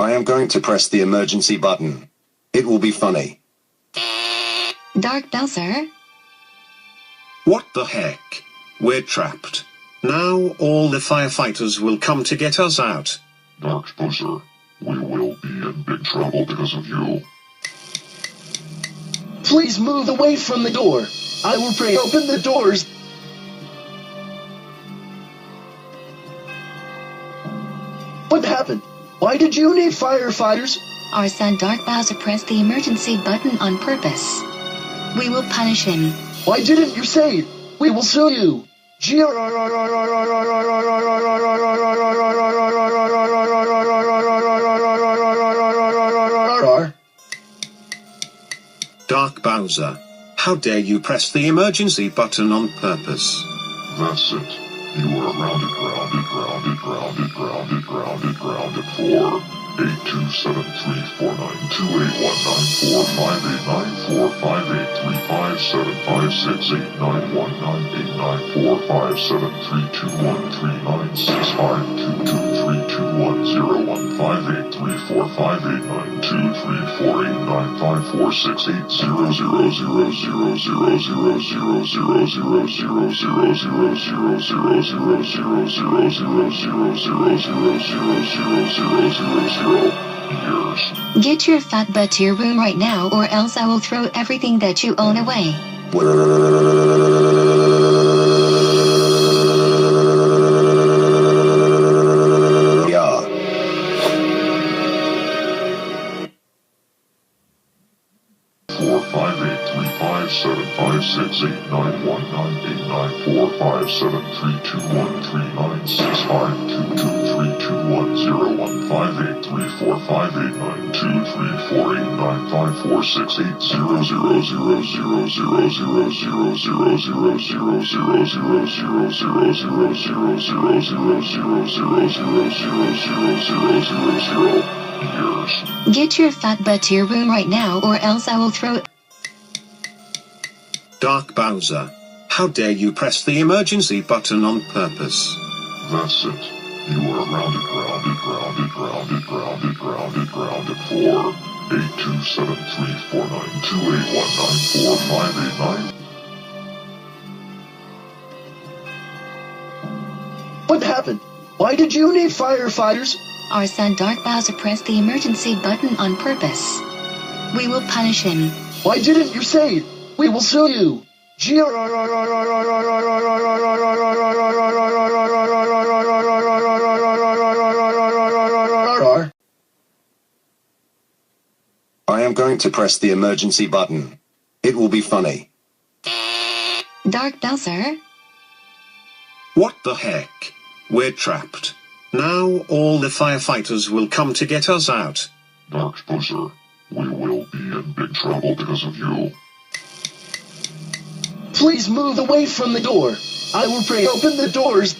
I am going to press the emergency button. It will be funny. Dark Bowser? What the heck? We're trapped. Now all the firefighters will come to get us out. Dark Bowser, we will be in big trouble because of you. Please move away from the door. I will pray open the doors. What happened? Why did you need firefighters? Our son Dark Bowser pressed the emergency button on purpose. We will punish him. Why didn't you say it? We will sue you. Dark Bowser, how dare you press the emergency button on purpose? That's it. You are grounded for Get your fat butt to your room right now, or else I will throw everything that you own away. Get your fat butt to your room right now, or else I will throw... Dark Bowser, how dare you press the emergency button on purpose? That's it. You are grounded for 82734928194589. What happened? Why did you need firefighters? Our son Dark Bowser pressed the emergency button on purpose. We will punish him. Why didn't you say it? We will sue you. I am going to press the emergency button. It will be funny. Dark Bowser? What the heck? We're trapped. Now all the firefighters will come to get us out. Dark Bowser, we will be in big trouble because of you. Please move away from the door. I will pray open the doors.